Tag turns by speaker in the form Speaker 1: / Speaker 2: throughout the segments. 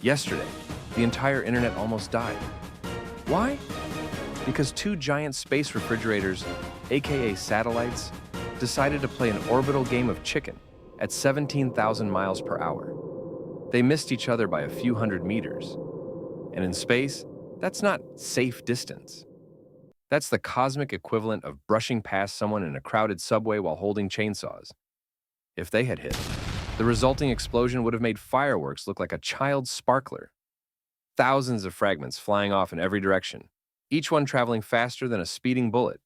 Speaker 1: Yesterday, the entire internet almost died. Why? Because two giant space refrigerators, aka satellites, decided to play an orbital game of chicken at 17,000 miles per hour. They missed each other by a few hundred meters. And in space, that's not safe distance. That's the cosmic equivalent of brushing past someone in a crowded subway while holding chainsaws. If they had hit, the resulting explosion would have made fireworks look like a child's sparkler. Thousands of fragments flying off in every direction, each one traveling faster than a speeding bullet,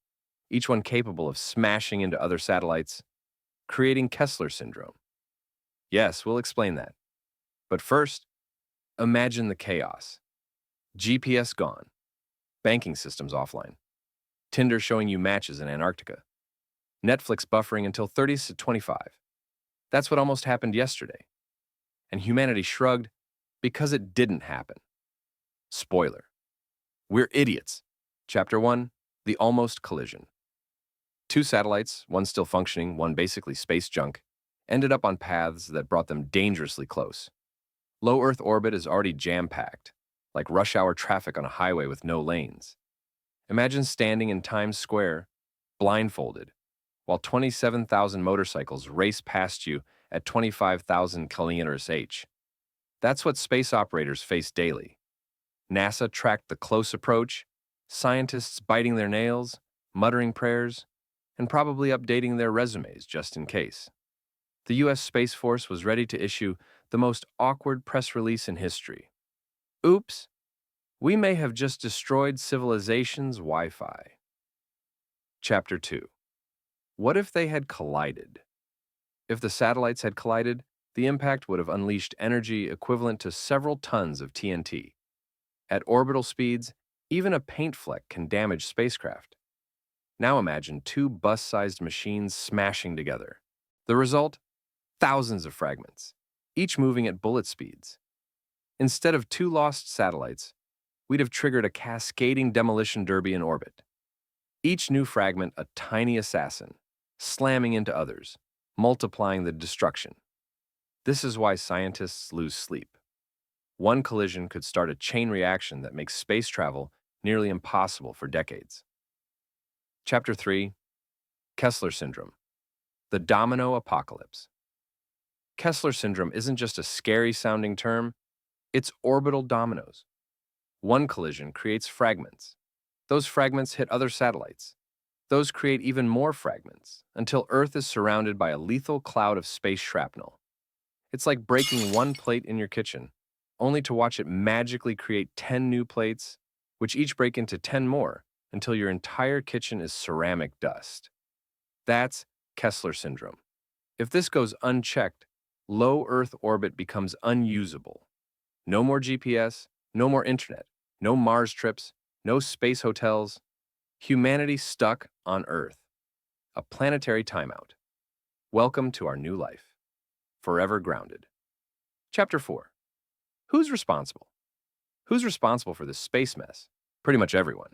Speaker 1: each one capable of smashing into other satellites, creating Kessler Syndrome. Yes, we'll explain that. But first, imagine the chaos. GPS gone, banking systems offline, Tinder showing you matches in Antarctica, Netflix buffering until 30s to 25. That's what almost happened yesterday. And humanity shrugged because it didn't happen. Spoiler. We're idiots. Chapter 1, The Almost Collision. Two satellites, one still functioning, one basically space junk, ended up on paths that brought them dangerously close. Low Earth orbit is already jam-packed, like rush hour traffic on a highway with no lanes. Imagine standing in Times Square, blindfolded, while 27,000 motorcycles race past you at 25,000 km/h. That's what space operators face daily. NASA tracked the close approach, scientists biting their nails, muttering prayers, and probably updating their resumes just in case. The U.S. Space Force was ready to issue the most awkward press release in history. Oops, we may have just destroyed civilization's Wi-Fi. Chapter 2. What if they had collided? If the satellites had collided, the impact would have unleashed energy equivalent to several tons of TNT. At orbital speeds, even a paint fleck can damage spacecraft. Now imagine two bus-sized machines smashing together. The result? Thousands of fragments, each moving at bullet speeds. Instead of two lost satellites, we'd have triggered a cascading demolition derby in orbit. Each new fragment a tiny assassin, slamming into others, multiplying the destruction. This is why scientists lose sleep. One collision could start a chain reaction that makes space travel nearly impossible for decades. Chapter 3. Kessler Syndrome. The Domino Apocalypse. Kessler Syndrome isn't just a scary-sounding term, it's orbital dominoes. One collision creates fragments. Those fragments hit other satellites. Those create even more fragments, until Earth is surrounded by a lethal cloud of space shrapnel. It's like breaking one plate in your kitchen, only to watch it magically create 10 new plates, which each break into 10 more, until your entire kitchen is ceramic dust. That's Kessler Syndrome. If this goes unchecked, low Earth orbit becomes unusable. No more GPS, no more internet, no Mars trips, no space hotels. Humanity stuck on Earth. A planetary timeout. Welcome to our new life. Forever grounded. Chapter 4. Who's responsible? Who's responsible for this space mess? Pretty much everyone.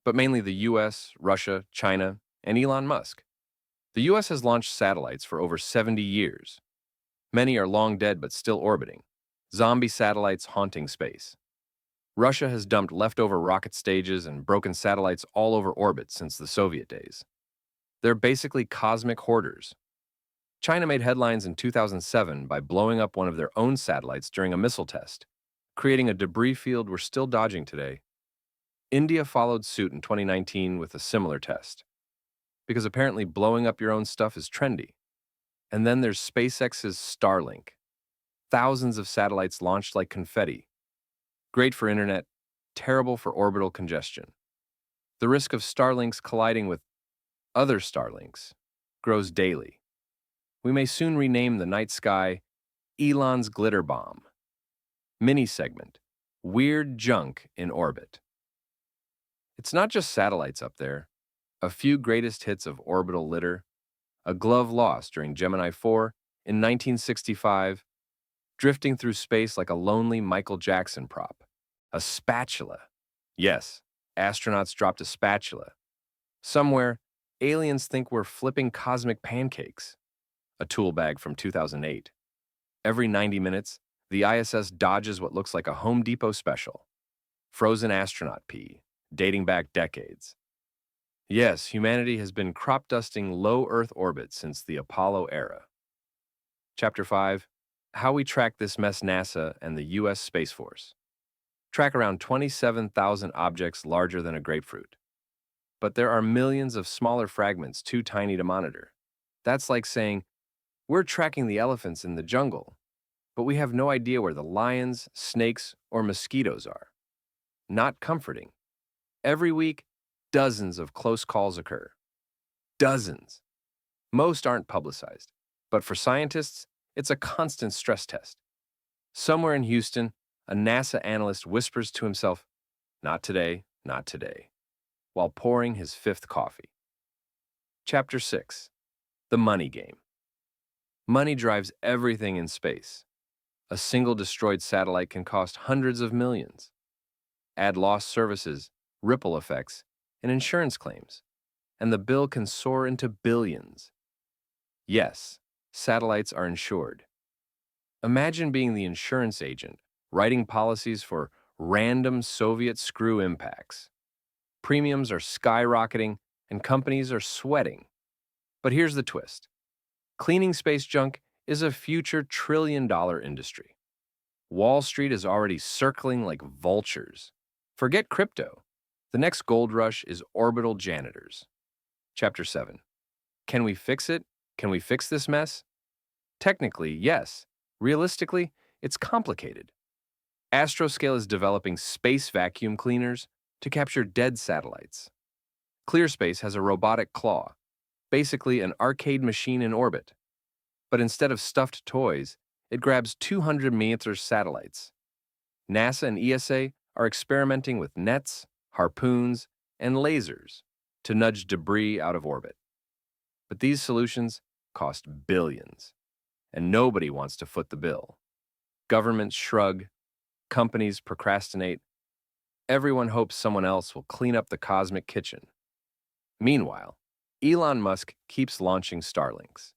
Speaker 1: But mainly the US, Russia, China, and Elon Musk. The US has launched satellites for over 70 years. Many are long dead but still orbiting. Zombie satellites haunting space. Russia has dumped leftover rocket stages and broken satellites all over orbit since the Soviet days. They're basically cosmic hoarders. China made headlines in 2007 by blowing up one of their own satellites during a missile test, creating a debris field we're still dodging today. India followed suit in 2019 with a similar test, because apparently blowing up your own stuff is trendy. And then there's SpaceX's Starlink. Thousands of satellites launched like confetti. Great for internet, terrible for orbital congestion. The risk of Starlinks colliding with other Starlinks grows daily. We may soon rename the night sky Elon's Glitter Bomb. Mini segment, Weird Junk in Orbit. It's not just satellites up there. A few greatest hits of orbital litter. A glove lost during Gemini 4 in 1965, drifting through space like a lonely Michael Jackson prop. A spatula. Yes, astronauts dropped a spatula. Somewhere, aliens think we're flipping cosmic pancakes. A tool bag from 2008. Every 90 minutes, The ISS dodges what looks like a Home Depot special. Frozen astronaut pee, dating back decades. Yes, humanity has been crop dusting low Earth orbit since the Apollo era. Chapter 5. How we track this mess. NASA and the U.S. Space Force track around 27,000 objects larger than a grapefruit. But there are millions of smaller fragments too tiny to monitor. That's like saying, we're tracking the elephants in the jungle, but we have no idea where the lions, snakes, or mosquitoes are. Not comforting. Every week, dozens of close calls occur. Dozens. Most aren't publicized, but for scientists, it's a constant stress test. Somewhere in Houston, a NASA analyst whispers to himself, "Not today, not today," while pouring his fifth coffee. Chapter 6. The Money Game. Money drives everything in space. A single destroyed satellite can cost hundreds of millions. Add lost services, ripple effects, and insurance claims, and the bill can soar into billions. Yes, satellites are insured. Imagine being the insurance agent, writing policies for random Soviet screw impacts. Premiums are skyrocketing, and companies are sweating. But here's the twist. Cleaning space junk is a future trillion-dollar industry. Wall Street is already circling like vultures. Forget crypto. The next gold rush is orbital janitors. Chapter 7. Can we fix it? Can we fix this mess? Technically, yes. Realistically, it's complicated. Astroscale is developing space vacuum cleaners to capture dead satellites. ClearSpace has a robotic claw, basically an arcade machine in orbit. But instead of stuffed toys, it grabs 200-meter satellites. NASA and ESA are experimenting with nets, harpoons, and lasers to nudge debris out of orbit. But these solutions cost billions, and nobody wants to foot the bill. Governments shrug, companies procrastinate. Everyone hopes someone else will clean up the cosmic kitchen. Meanwhile, Elon Musk keeps launching Starlinks.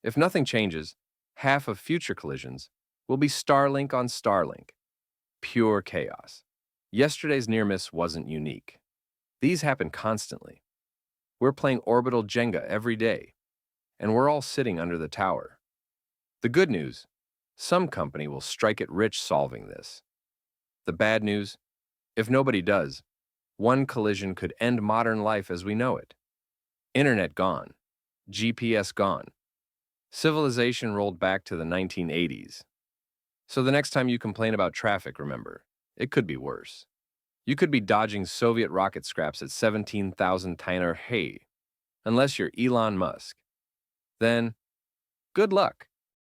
Speaker 1: If nothing changes, half of future collisions will be Starlink on Starlink. Pure chaos. Yesterday's near miss wasn't unique. These happen constantly. We're playing orbital Jenga every day, and we're all sitting under the tower. The good news, some company will strike it rich solving this. The bad news, if nobody does, one collision could end modern life as we know it. Internet gone. GPS gone. Civilization rolled back to the 1980s. So the next time you complain about traffic, remember, it could be worse. You could be dodging Soviet rocket scraps at 17,000 Tyner Hay, unless you're Elon Musk. Then, good luck.